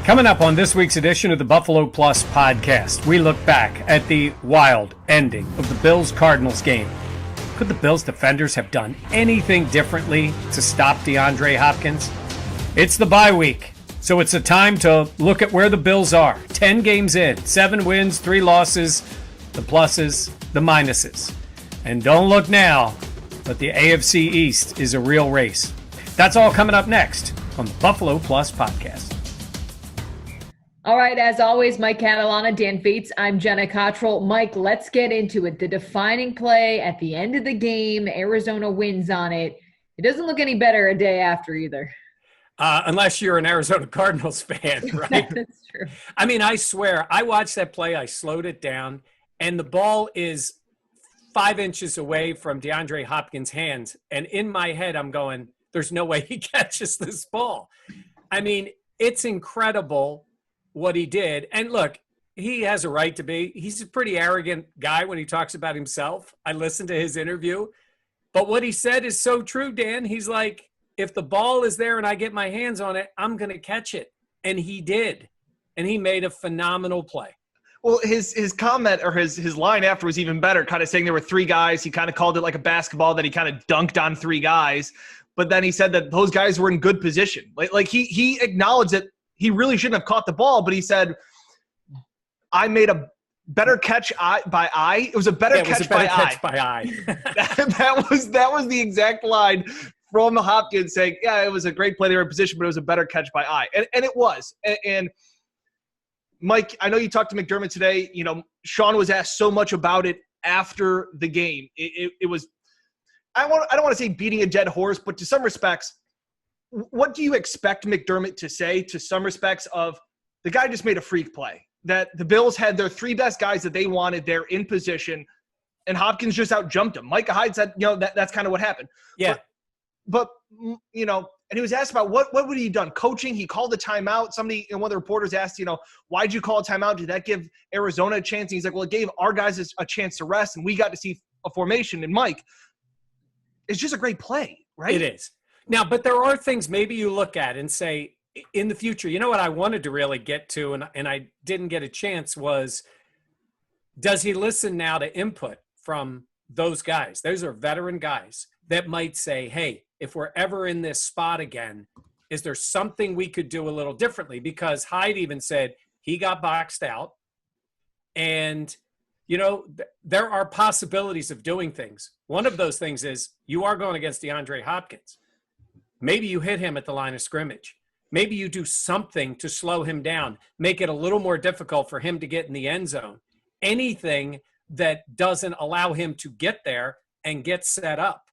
Coming up on this week's edition of the Buffalo Plus podcast, we look back at the wild ending of the Bills-Cardinals game. Could the Bills defenders have done anything differently to stop DeAndre Hopkins? It's the bye week, so it's a time to look at where the Bills are. 10 games in, 7 wins, 3 losses, the pluses, the minuses. And don't look now, but the AFC East is a real race. That's all coming up next on the Buffalo Plus podcast. All right, as always, Mike Catalana, Dan Fetes, I'm Jenna, Cottrell. Mike, let's get into it. The defining play at the end of the game, Arizona wins on it. It doesn't look any better a day after either. Unless you're an Arizona Cardinals fan, right? That's true. I mean, I swear, I watched that play, I slowed it down, and the ball is 5 inches away from DeAndre Hopkins' hands. And in my head, I'm going, there's no way he catches this ball. I mean, it's incredible what he did. And look, he has a right to be. He's a pretty arrogant guy when he talks about himself. I listened to his interview. But what he said is so true, Dan. He's like, if the ball is there and I get my hands on it, I'm going to catch it. And he did. And he made a phenomenal play. Well, his comment or his line after was even better, kind of saying there were 3 guys. He kind of called it like a basketball, that he kind of dunked on 3 guys. But then he said that those guys were in good position. Like he acknowledged that he really shouldn't have caught the ball, but he said, I made a better catch by eye. It was a better catch by eye. That was the exact line from Hopkins saying, yeah, it was a great play. They were in position, but it was a better catch by eye. And it was. And Mike, I know you talked to McDermott today. You know, Sean was asked so much about it after the game. It was, I don't want to say beating a dead horse, but to some respects, what do you expect McDermott to say to some respects of the guy just made a freak play, that the Bills had their 3 best guys that they wanted there in position, and Hopkins just out-jumped him. Micah Hyde said, you know, that's kind of what happened. Yeah. But you know, and he was asked about what would he have done? Coaching, he called a timeout. Somebody, one of the reporters asked, you know, why'd you call a timeout? Did that give Arizona a chance? And he's like, well, it gave our guys a chance to rest, and we got to see a formation. And Mike, it's just a great play, right? It is. Now, but there are things maybe you look at and say, in the future, you know what I wanted to really get to, and I didn't get a chance, was does he listen now to input from those guys? Those are veteran guys that might say, hey, if we're ever in this spot again, is there something we could do a little differently? Because Hyde even said he got boxed out, and you know, there are possibilities of doing things. One of those things is you are going against DeAndre Hopkins. Maybe you hit him at the line of scrimmage. Maybe you do something to slow him down, make it a little more difficult for him to get in the end zone. Anything that doesn't allow him to get there and get set up,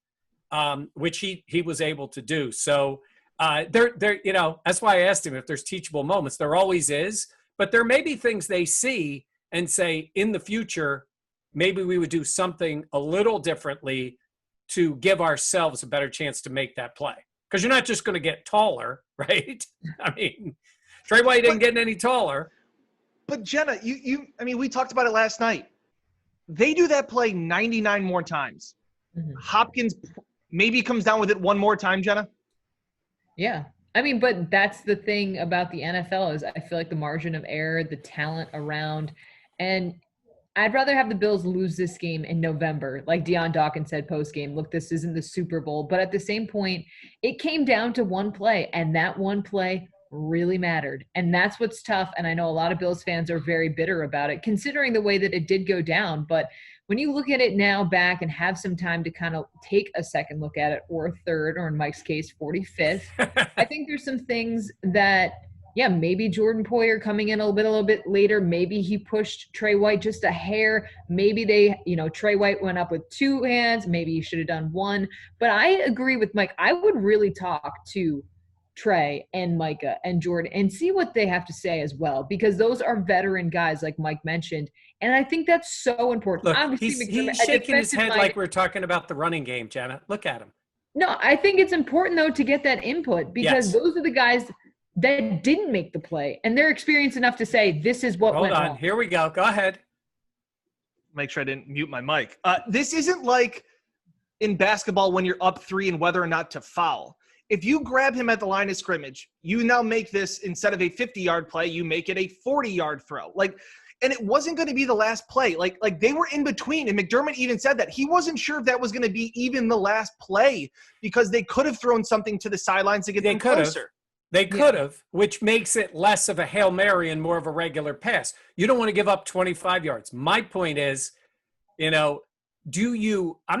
which he was able to do. So there, you know, that's why I asked him if there's teachable moments. There always is, but there may be things they see and say in the future, maybe we would do something a little differently to give ourselves a better chance to make that play. Because you're not just going to get taller, right? I mean, Trey White didn't get any taller. But Jenna, I mean, we talked about it last night. They do that play 99 more times. Mm-hmm. Hopkins maybe comes down with it one more time, Jenna. Yeah. I mean, but that's the thing about the NFL is I feel like the margin of error, the talent around, and I'd rather have the Bills lose this game in November. Like Deion Dawkins said post-game, look, this isn't the Super Bowl. But at the same point, it came down to one play, and that one play really mattered. And that's what's tough. And I know a lot of Bills fans are very bitter about it, considering the way that it did go down. But when you look at it now back and have some time to kind of take a second look at it, or a third, or in Mike's case, 45th, I think there's some things that – yeah, maybe Jordan Poyer coming in a little bit later. Maybe he pushed Trey White just a hair. Maybe they, you know, Trey White went up with 2 hands. Maybe he should have done 1. But I agree with Mike. I would really talk to Trey and Micah and Jordan and see what they have to say as well, because those are veteran guys like Mike mentioned. And I think that's so important. Look, he's shaking his head like we're talking about the running game, Jenna. Look at him. No, I think it's important, though, to get that input, because those are the guys – that didn't make the play, and they're experienced enough to say, this is what went wrong. Here we go. Go ahead. Make sure I didn't mute my mic. This isn't like in basketball when you're up 3 and whether or not to foul. If you grab him at the line of scrimmage, you now make this, instead of a 50-yard play, you make it a 40-yard throw. Like, and it wasn't going to be the last play. Like they were in between. And McDermott even said that he wasn't sure if that was going to be even the last play because they could have thrown something to the sidelines to get them closer. They could have, which makes it less of a Hail Mary and more of a regular pass. You don't want to give up 25 yards. My point is, I'm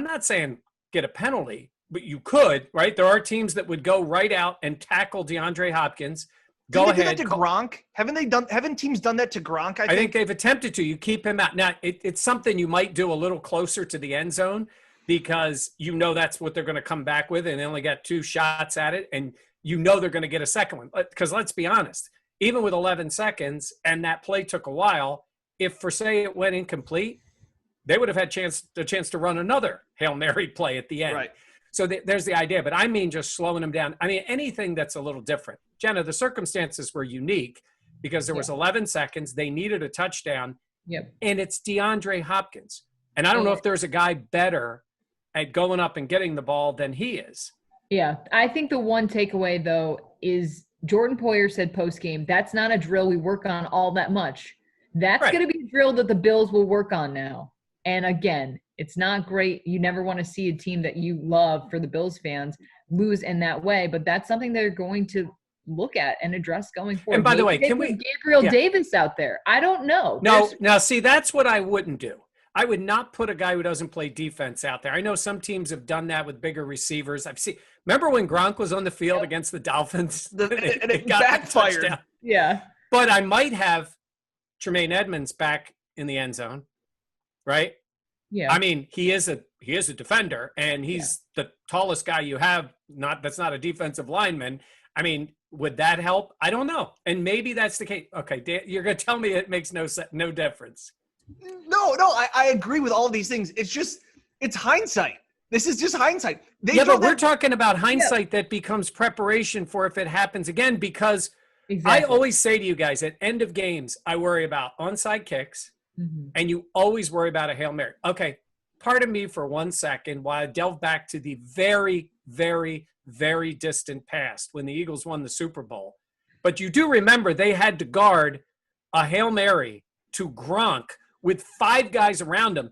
not saying get a penalty, but you could, right? There are teams that would go right out and tackle DeAndre Hopkins. Go ahead. Do that to Gronk? Haven't teams done that to Gronk? I think they've attempted to. You keep him out. Now, it's something you might do a little closer to the end zone because that's what they're going to come back with, and they only got 2 shots at it, and they're going to get a second one. Because let's be honest, even with 11 seconds and that play took a while, if for say it went incomplete, they would have had the chance to run another Hail Mary play at the end. Right. So there's the idea. But I mean just slowing them down. I mean, anything that's a little different. Jenna, the circumstances were unique because there was 11 seconds. They needed a touchdown. Yep. And it's DeAndre Hopkins. And I don't know if there's a guy better at going up and getting the ball than he is. Yeah. I think the one takeaway, though, is Jordan Poyer said post-game, that's not a drill we work on all that much. That's going to be a drill that the Bills will work on now. And again, it's not great. You never want to see a team that you love, for the Bills fans, lose in that way. But that's something they're going to look at and address going forward. And by the way, can we Gabriel Davis out there? I don't know. Now see, that's what I wouldn't do. I would not put a guy who doesn't play defense out there. I know some teams have done that with bigger receivers. Remember when Gronk was on the field against the Dolphins? And it backfired. Yeah. But I might have Tremaine Edmonds back in the end zone, right? Yeah. I mean, he is a defender, and he's the tallest guy you have. That's not a defensive lineman. I mean, would that help? I don't know. And maybe that's the case. Okay, Dan, you're going to tell me it makes no difference. No, I agree with all of these things. It's hindsight. This is just hindsight. But we're talking about hindsight that becomes preparation for if it happens again, because I always say to you guys at end of games, I worry about onside kicks, and you always worry about a Hail Mary. Okay, pardon me for 1 second while I delve back to the very, very, very distant past when the Eagles won the Super Bowl. But you do remember they had to guard a Hail Mary to Gronk with 5 guys around him,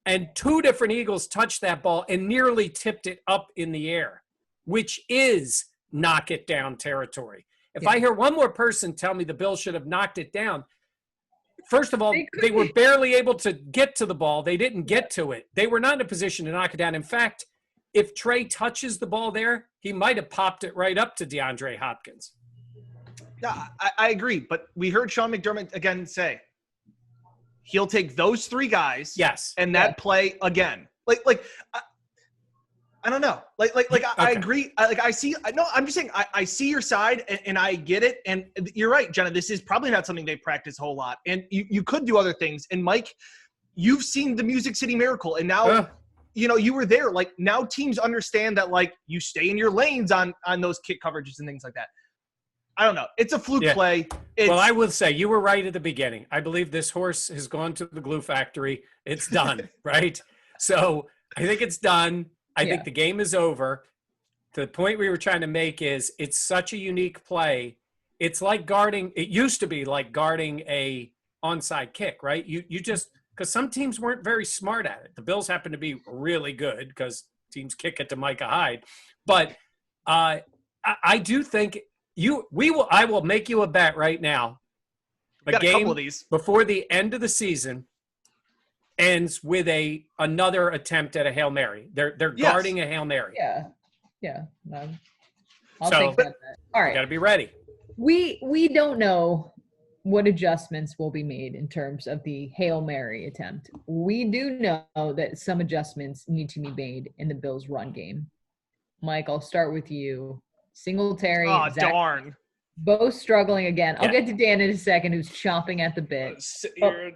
and 2 different Eagles touched that ball and nearly tipped it up in the air, which is knock it down territory. If I hear one more person tell me the Bills should have knocked it down, first of all, they were barely able to get to the ball. They didn't get to it. They were not in a position to knock it down. In fact, if Trey touches the ball there, he might have popped it right up to DeAndre Hopkins. No, I agree. But we heard Sean McDermott again say he'll take those 3 guys. Yes. And that play again. I don't know. I agree. I'm just saying I see your side and I get it. And you're right, Jenna, this is probably not something they practice a whole lot. And you could do other things. And Mike, you've seen the Music City Miracle, and now you were there. Like, now teams understand that, like, you stay in your lanes on those kick coverages and things like that. I don't know. It's a fluke play. Well, I will say you were right at the beginning. I believe this horse has gone to the glue factory. It's done, right? So I think it's done. I think the game is over. The point we were trying to make is it's such a unique play. It's like it used to be like guarding a onside kick, right? You just, because some teams weren't very smart at it. The Bills happen to be really good because teams kick it to Micah Hyde. But I do think I will make you a bet right now. A couple of these before the end of the season ends with another attempt at a Hail Mary. They're guarding a Hail Mary. Yeah. I'll take that. All right. You got to be ready. We don't know what adjustments will be made in terms of the Hail Mary attempt. We do know that some adjustments need to be made in the Bills' run game. Mike, I'll start with you. Singletary. Oh, darn. Both struggling again. I'll get to Dan in a second, who's chomping at the bit.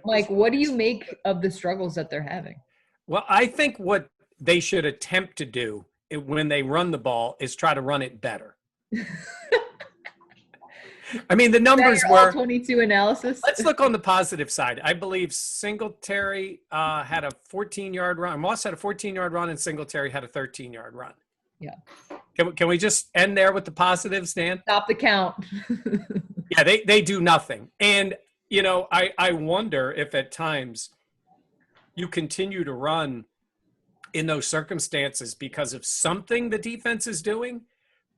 Mike, what do you make of the struggles that they're having? Well, I think what they should attempt to do when they run the ball is try to run it better. I mean, the numbers were 22 analysis. Let's look on the positive side. I believe Singletary had a 14-yard run. Moss had a 14-yard run, and Singletary had a 13-yard run. Yeah. Can we just end there with the positives, Dan? Stop the count. Yeah, they do nothing. And, you know, I wonder if at times you continue to run in those circumstances because of something the defense is doing,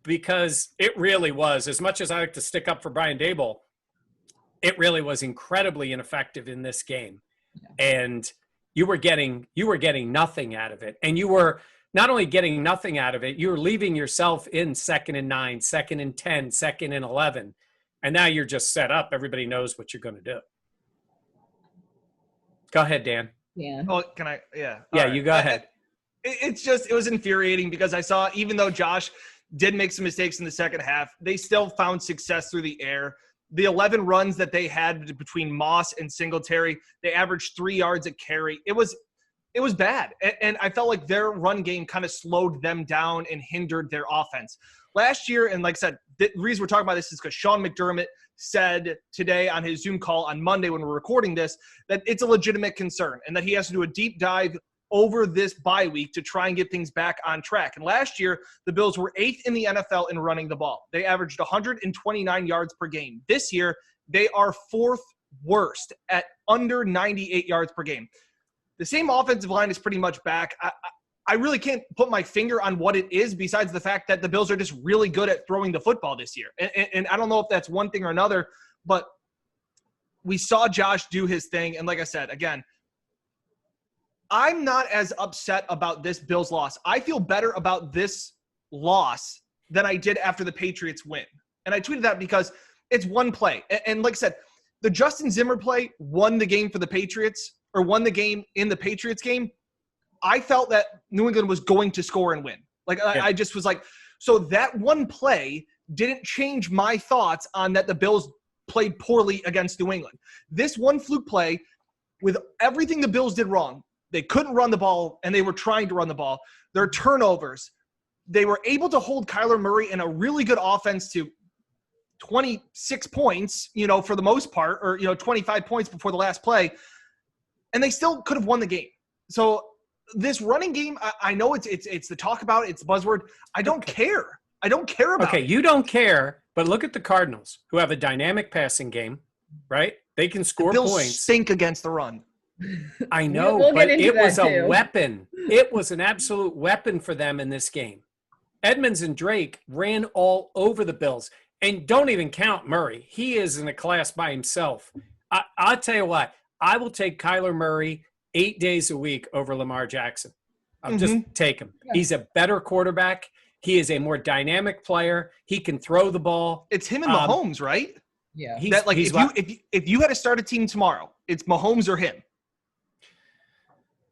because it really was, as much as I like to stick up for Brian Daboll, it really was incredibly ineffective in this game. Yeah. And you were getting nothing out of it. And you were not only getting nothing out of it, you were leaving yourself in 2nd and 9, 2nd and 10, 2nd and 11. And now you're just set up. Everybody knows what you're going to do. Go ahead, Dan. Yeah. Oh, can I? Yeah. Yeah, right. You go ahead. It was infuriating because I saw, even though Josh did make some mistakes in the second half, they still found success through the air. The 11 runs that they had between Moss and Singletary, they averaged 3 yards a carry. It was bad. And I felt like their run game kind of slowed them down and hindered their offense. Last year, and like I said, the reason we're talking about this is because Sean McDermott said today on his Zoom call on Monday when we're recording this that it's a legitimate concern and that he has to do a deep dive over this bye week to try and get things back on track. And last year, the Bills were 8th in the NFL in running the ball. They averaged 129 yards per game. This year, they are 4th worst at under 98 yards per game. The same offensive line is pretty much back. I really can't put my finger on what it is besides the fact that the Bills are just really good at throwing the football this year. And I don't know if that's one thing or another, but we saw Josh do his thing. And like I said, again, I'm not as upset about this Bills loss. I feel better about this loss than I did after the Patriots win. And I tweeted that because it's one play. And like I said, the Justin Zimmer play won the game for the Patriots, or won the game in the Patriots game. I felt that New England was going to score and win. Like, yeah. I just was like, so that one play didn't change my thoughts on that the Bills played poorly against New England. This one fluke play, with everything the Bills did wrong, they couldn't run the ball, and they were trying to run the ball. Their turnovers, they were able to hold Kyler Murray in a really good offense to 26 points, you know, for the most part, or, you know, 25 points before the last play, and they still could have won the game. So this running game, I know it's the talk about, it's the buzzword. I don't care. I don't care about it. You don't care, but look at the Cardinals, who have a dynamic passing game, right? They can score the Bills points. Stink against the run. I know, we'll but it was too. a weapon. It was an absolute weapon for them in this game. Edmonds and Drake ran all over the Bills. And don't even count Murray. He is in a class by himself. I'll tell you what, I will take Kyler Murray 8 days a week over Lamar Jackson. I'll just take him. Yeah. He's a better quarterback. He is a more dynamic player. He can throw the ball. It's him and Mahomes, right? Yeah. If you had to start a team tomorrow, it's Mahomes or him.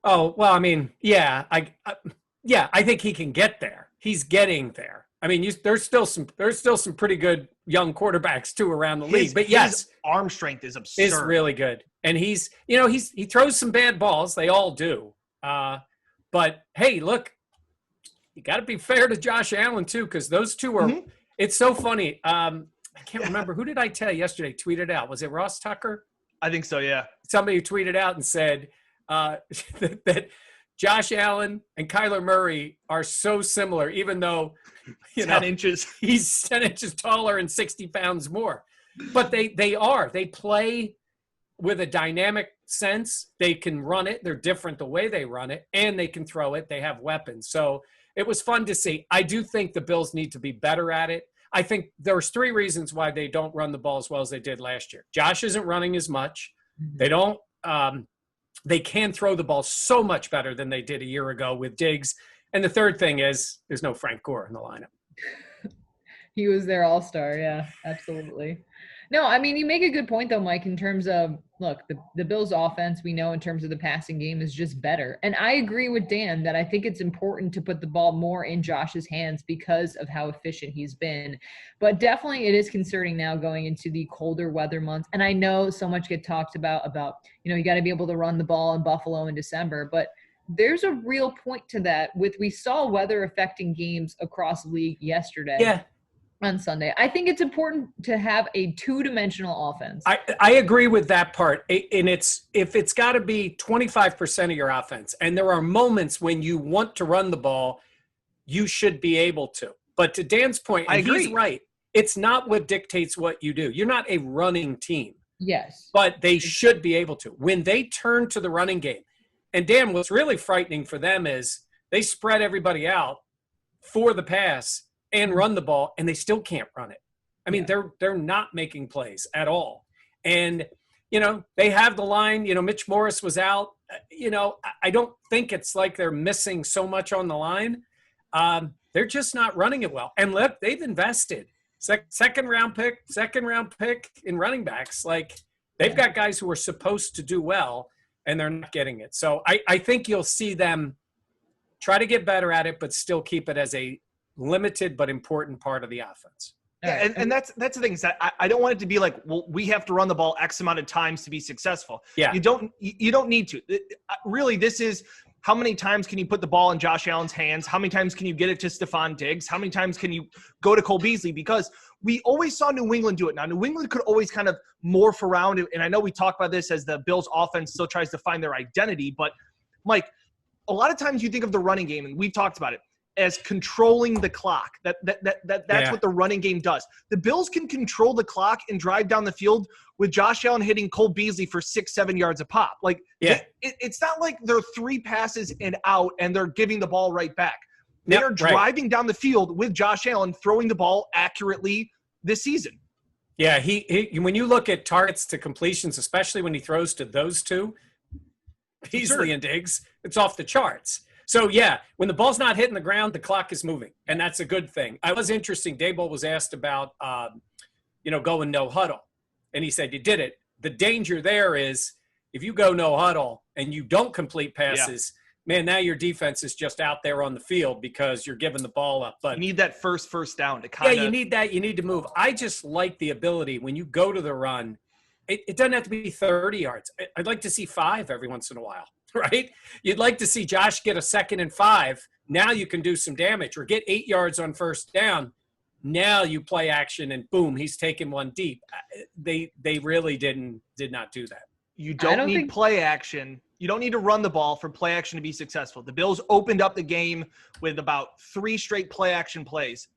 Oh, well, I mean, yeah, I think he can get there. He's getting there. I mean, there's still some pretty good young quarterbacks too around the league. But yes, his arm strength is absurd. It's really good, and he throws some bad balls. They all do. But hey, look, you got to be fair to Josh Allen too, because those two are. Mm-hmm. It's so funny. I can't remember who did I tell yesterday. Tweeted out. Was it Ross Tucker? I think so. Yeah. Somebody tweeted out and said that Josh Allen and Kyler Murray are so similar, even though 10 inches. He's 10 inches taller and 60 pounds more. But they play with a dynamic sense. They can run it. They're different the way they run it, and they can throw it. They have weapons. So it was fun to see. I do think the Bills need to be better at it. I think there's 3 reasons why they don't run the ball as well as they did last year. Josh isn't running as much. They don't they can throw the ball so much better than they did a year ago with Diggs. And the third thing is there's no Frank Gore in the lineup. He was their all-star. Yeah, absolutely. No, I mean, you make a good point though, Mike, in terms of, look, the Bills offense, we know in terms of the passing game is just better. And I agree with Dan that I think it's important to put the ball more in Josh's hands because of how efficient he's been. But definitely it is concerning now going into the colder weather months. And I know so much get talked about, you got to be able to run the ball in Buffalo in December, but there's a real point to that we saw weather affecting games across the league yesterday. Yeah. On Sunday. I think it's important to have a 2-dimensional offense. I agree with that part. And if it's got to be 25% of your offense, and there are moments when you want to run the ball, you should be able to. But to Dan's point, and he's right, it's not what dictates what you do. You're not a running team. Yes. But they should be able to. When they turn to the running game, and Dan, what's really frightening for them is they spread everybody out for the pass and run the ball, and they still can't run it. I mean, they're not making plays at all. And, you know, they have the line, you know, Mitch Morris was out. You know, I don't think it's like they're missing so much on the line. They're just not running it well. And look, they've invested. Second round pick in running backs. Like, they've got guys who are supposed to do well, and they're not getting it. So I think you'll see them try to get better at it, but still keep it as a limited but important part of the offense. Yeah, and that's the thing is that I don't want it to be like, well, we have to run the ball X amount of times to be successful. Yeah. You don't need to. Really, this is how many times can you put the ball in Josh Allen's hands? How many times can you get it to Stephon Diggs? How many times can you go to Cole Beasley? Because we always saw New England do it. Now, New England could always kind of morph around it. And I know we talk about this as the Bills offense still tries to find their identity. But, Mike, a lot of times you think of the running game, and we've talked about it, as controlling the clock. That's what the running game does. The Bills can control the clock and drive down the field with Josh Allen hitting Cole Beasley for 6-7 yards a pop. Like, it's not like they're 3 passes and out and they're giving the ball right back. They are driving down the field with Josh Allen throwing the ball accurately this season. Yeah, he when you look at targets to completions, especially when he throws to those two, Beasley and Diggs, it's off the charts. So, yeah, when the ball's not hitting the ground, the clock is moving, and that's a good thing. I was interesting. Daboll was asked about, going no huddle, and he said, you did it. The danger there is if you go no huddle and you don't complete passes, man, now your defense is just out there on the field because you're giving the ball up. But you need that first down to kind of – yeah, you need that. You need to move. I just like the ability when you go to the run, it doesn't have to be 30 yards. I'd like to see 5 every once in a while. Right? You'd like to see Josh get a 2nd and 5. Now you can do some damage, or get 8 yards on first down. Now you play action and boom, he's taking one deep. They really did not do that. You don't need play action. You don't need to run the ball for play action to be successful. The Bills opened up the game with about 3 straight play action plays.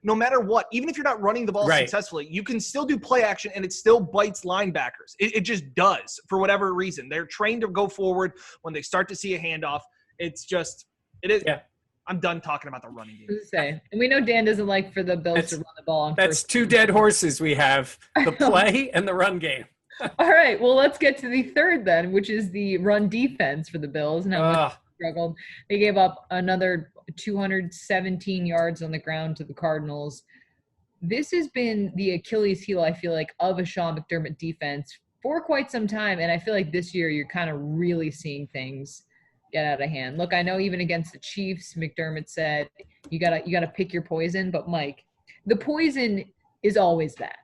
No matter what, even if you're not running the ball successfully, you can still do play action and it still bites linebackers. It just does for whatever reason. They're trained to go forward when they start to see a handoff. It is. Yeah. I'm done talking about the running game. And we know Dan doesn't like for the Bills to run the ball on That's 2 dead horses we have, the play and the run game. All right, well, let's get to the third then, which is the run defense for the Bills. Now, struggled. They gave up another 217 yards on the ground to the Cardinals. This has been the Achilles heel, I feel like, of a Sean McDermott defense for quite some time. And I feel like this year you're kind of really seeing things get out of hand. Look, I know even against the Chiefs, McDermott said you gotta pick your poison. But Mike, the poison is always that.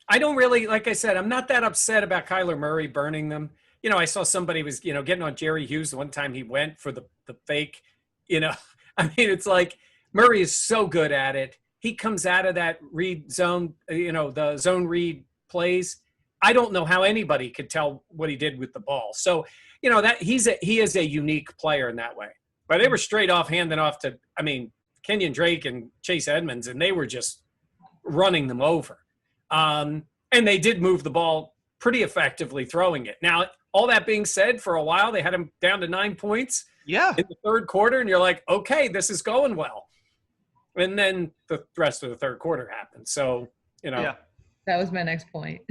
I don't really, like I said, I'm not that upset about Kyler Murray burning them. You know, I saw somebody was, getting on Jerry Hughes the one time he went for the fake, I mean, it's like Murray is so good at it. He comes out of that read zone, the zone read plays. I don't know how anybody could tell what he did with the ball. So, that he is a unique player in that way. But they were straight off handing off to, Kenyon Drake and Chase Edmonds, and they were just running them over. And they did move the ball pretty effectively throwing it. Now, all that being said, for a while, they had him down to 9 points in the third quarter, and you're like, okay, this is going well. And then the rest of the third quarter happened. So, That was my next point.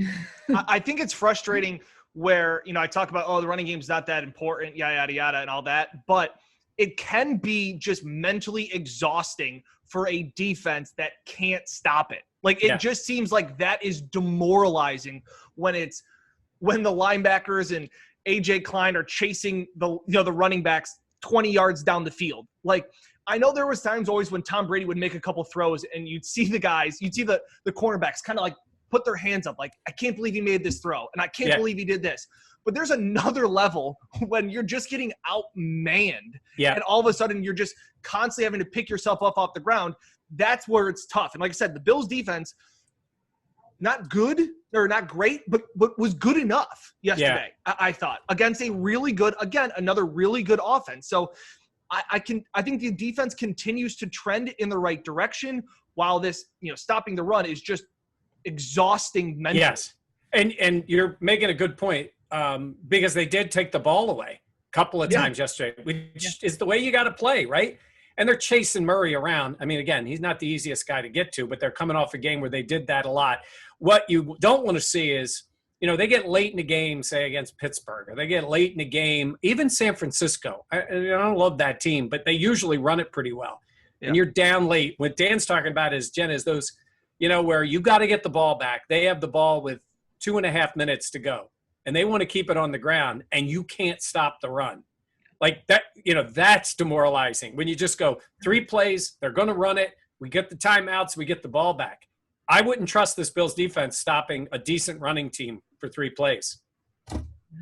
I think it's frustrating where, I talk about, the running game's not that important, yada, yada, yada, and all that. But it can be just mentally exhausting for a defense that can't stop it. Like, it just seems like that is demoralizing when the linebackers and A.J. Klein are chasing the running backs 20 yards down the field. Like, I know there was times always when Tom Brady would make a couple throws and you'd see the cornerbacks kind of like put their hands up like, I can't believe he made this throw, and I can't believe he did this. But there's another level when you're just getting outmanned and all of a sudden you're just constantly having to pick yourself up off the ground. That's where it's tough. And like I said, the Bills defense, not good or not great, but was good enough yesterday, I thought, against a really good, again, another really good offense. So I think the defense continues to trend in the right direction, while this, stopping the run is just exhausting mentally. Yes. And you're making a good point, because they did take the ball away a couple of times yesterday, which is the way you got to play, right? And they're chasing Murray around. I mean, again, he's not the easiest guy to get to, but they're coming off a game where they did that a lot. What you don't want to see is, they get late in the game, say against Pittsburgh, or they get late in the game, even San Francisco. I don't love that team, but they usually run it pretty well. Yeah. And you're down late. What Dan's talking about is, Jenna, is those, where you got to get the ball back. They have the ball with 2.5 minutes to go, and they want to keep it on the ground, and you can't stop the run. Like that, that's demoralizing. When you just go 3 plays, they're going to run it. We get the timeouts, we get the ball back. I wouldn't trust this Bills defense stopping a decent running team for 3 plays.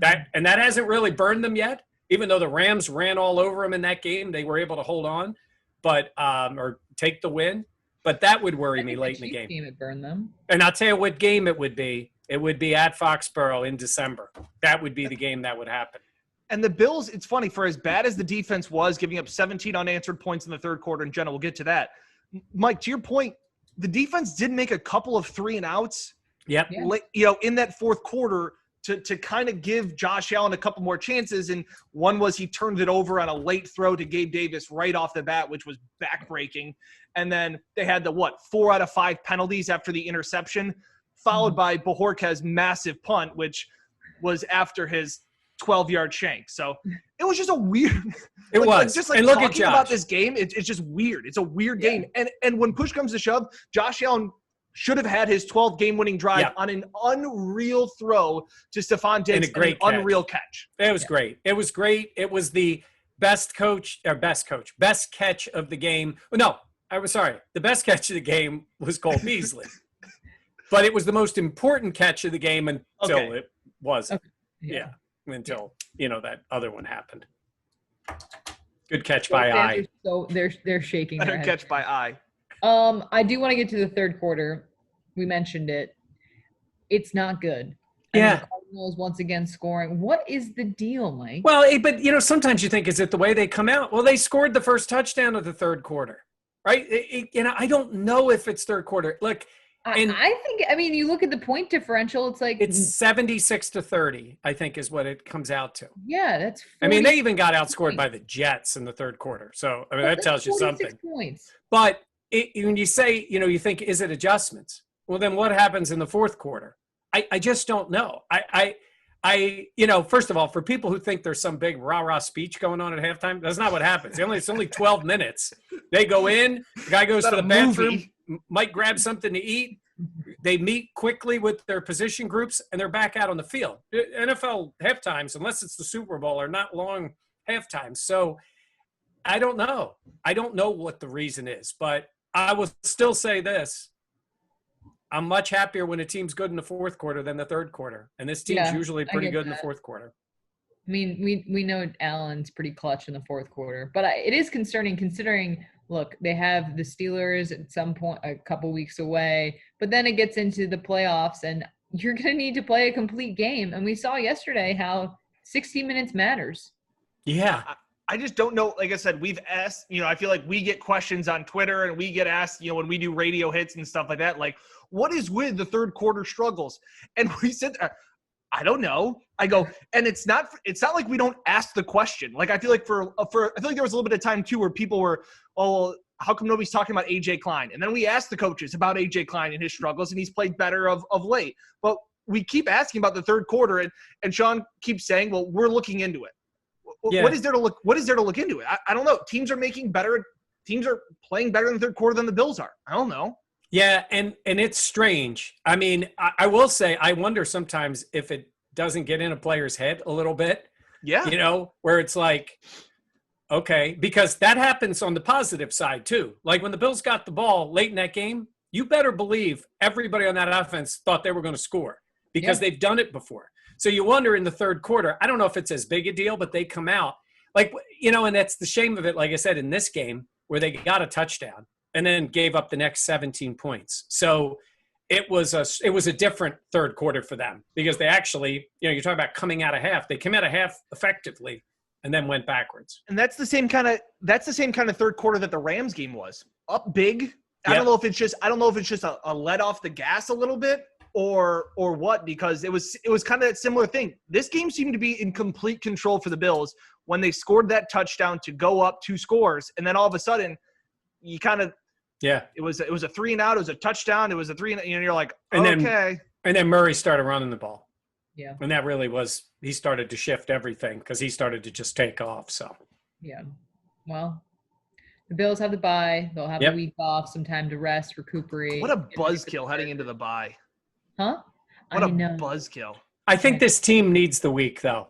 That hasn't really burned them yet, even though the Rams ran all over them in that game. They were able to hold on, but or take the win. But that would worry me late in the game. It burned them. And I'll tell you what game it would be. It would be at Foxborough in December. That would be the game that would happen. And the Bills, it's funny, for as bad as the defense was, giving up 17 unanswered points in the third quarter, and Jenna, we'll get to that. Mike, to your point, the defense did make a couple of 3-and-outs. Yep. In that fourth quarter to kind of give Josh Allen a couple more chances. And one was he turned it over on a late throw to Gabe Davis right off the bat, which was backbreaking. And then they had the 4 out of 5 penalties after the interception, followed by Bajorquez's massive punt, which was after his 12-yard shank. So it was just a weird – It was. Just like and look talking at about this game, it's just weird. It's a weird game. And when push comes to shove, Josh Allen should have had his 12th game-winning drive on an unreal throw to Stephon Diggs and an unreal catch. It was great. It was great. It was the best catch of the game. No, I was sorry. The best catch of the game was Cole Beasley. But it was the most important catch of the game until it wasn't. Okay. Yeah. Until, that other one happened. Good catch by eye. So they're shaking their Better head. catch by eye. I do want to get to the third quarter. We mentioned it. It's not good. Yeah. The Cardinals once again scoring. What is the deal, Mike? Well, but sometimes you think, is it the way they come out? Well, they scored the first touchdown of the third quarter, right? I don't know if it's third quarter. Look, I think, you look at the point differential, it's like it's 76-30, I think is what it comes out to. Yeah, that's 40, they even got outscored by the Jets in the third quarter. So, that tells you something. Points. But when you say, you think, is it adjustments? Well, then what happens in the fourth quarter? I just don't know. First of all, for people who think there's some big rah-rah speech going on at halftime, that's not what happens. It's only 12 minutes. They go in, the guy goes to the bathroom, might grab something to eat. They meet quickly with their position groups, and they're back out on the field. NFL halftimes, unless it's the Super Bowl, are not long halftimes. So I don't know. I don't know what the reason is, but I will still say this. I'm much happier when a team's good in the fourth quarter than the third quarter. And this team's usually pretty good in the fourth quarter. We know Allen's pretty clutch in the fourth quarter, but it is concerning considering, look, they have the Steelers at some point a couple weeks away, but then it gets into the playoffs and you're going to need to play a complete game. And we saw yesterday how 60 minutes matters. Yeah. I just don't know. Like I said, we've asked, I feel like we get questions on Twitter and we get asked, when we do radio hits and stuff like that, like, what is with the third quarter struggles? And we said, I don't know. I go, and it's not like we don't ask the question. Like, I feel like I feel like there was a little bit of time too where people were, how come nobody's talking about AJ Klein? And then we asked the coaches about AJ Klein and his struggles, and he's played better of late. But we keep asking about the third quarter, and Sean keeps saying, well, we're looking into it. Yeah. What is there to look into it? I don't know. Teams are playing better in the third quarter than the Bills are. I don't know. Yeah, and it's strange. I will say I wonder sometimes if it doesn't get in a player's head a little bit. Yeah. Where it's like, okay, because that happens on the positive side too. Like when the Bills got the ball late in that game, you better believe everybody on that offense thought they were going to score because they've done it before. So you wonder in the third quarter, I don't know if it's as big a deal, but they come out like, and that's the shame of it. Like I said, in this game where they got a touchdown and then gave up the next 17 points. So it was a different third quarter for them because they actually, you're talking about coming out of half. They came out of half effectively and then went backwards. And that's the same kind of third quarter that the Rams game was. Up big. I Yep. don't know if it's just a let off the gas a little bit or what, because it was kind of that similar thing. This game seemed to be in complete control for the Bills when they scored that touchdown to go up 2 scores, and then all of a sudden you kind of it was a 3 and out, it was a touchdown, it was a 3 and you're like, okay. And then Murray started running the ball. Yeah. And that really was, he started to shift everything because he started to just take off. So, yeah. Well, the Bills have the bye. They'll have a week off, some time to rest, recuperate. What a buzzkill heading into the bye. Huh? What a buzzkill. I think this team needs the week, though.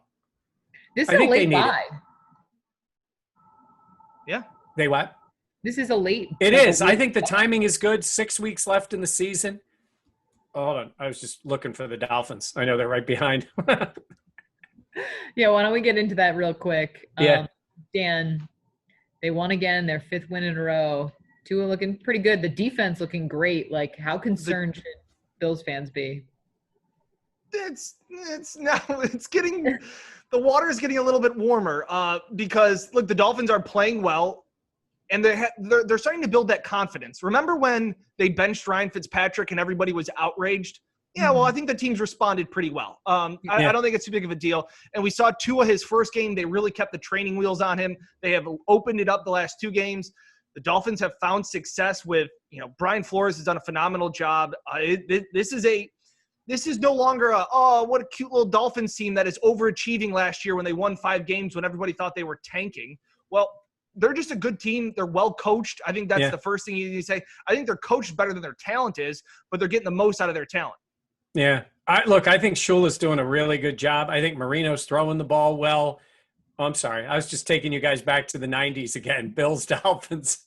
This is a late bye. Yeah. They what? This is a late. It is. I think the timing is good. 6 weeks left in the season. Oh, hold on. I was just looking for the Dolphins. I know they're right behind. Yeah, why don't we get into that real quick? Yeah. Dan, they won again, their 5th win in a row. Tua looking pretty good. The defense looking great. How concerned should Bills fans be? It's getting the water is getting a little bit warmer because look, the Dolphins are playing well. And they're starting to build that confidence. Remember when they benched Ryan Fitzpatrick and everybody was outraged? Yeah, well, I think the team's responded pretty well. I don't think it's too big of a deal. And we saw Tua his first game. They really kept the training wheels on him. They have opened it up the last 2 games. The Dolphins have found success with, Brian Flores has done a phenomenal job. This is no longer what a cute little Dolphins team that is overachieving last year when they won 5 games when everybody thought they were tanking. Well, they're just a good team. They're well coached. I think that's the first thing you need to say. I think they're coached better than their talent is, but they're getting the most out of their talent. Yeah. I think Shula's doing a really good job. I think Marino's throwing the ball well. Oh, I'm sorry. I was just taking you guys back to the 90s again. Bills, Dolphins.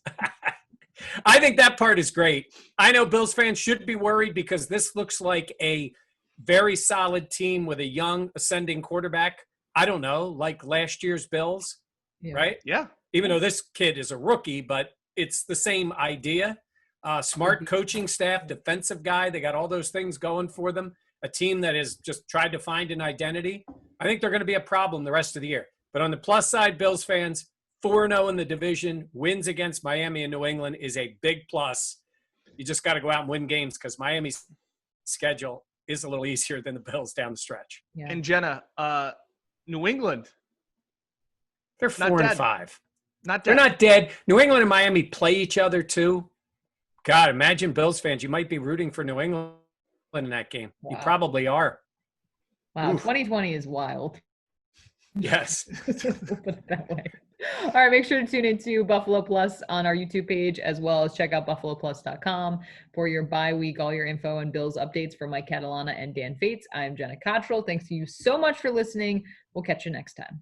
I think that part is great. I know Bills fans should be worried because this looks like a very solid team with a young ascending quarterback. I don't know, like last year's Bills, right? Yeah. Even though this kid is a rookie, but it's the same idea. Smart coaching staff, defensive guy. They got all those things going for them. A team that has just tried to find an identity. I think they're going to be a problem the rest of the year. But on the plus side, Bills fans, 4-0 in the division, wins against Miami and New England is a big plus. You just got to go out and win games because Miami's schedule is a little easier than the Bills down the stretch. Yeah. And Jenna, New England. They're 4-5. They're not dead. New England and Miami play each other too. God, imagine Bills fans. You might be rooting for New England in that game. Wow. You probably are. Wow, Oof. 2020 is wild. Yes. We'll put it that way. All right, make sure to tune into Buffalo Plus on our YouTube page, as well as check out buffaloplus.com for your bye week, all your info and Bills updates from Mike Catalana and Dan Fetes. I'm Jenna Cottrell. Thanks to you so much for listening. We'll catch you next time.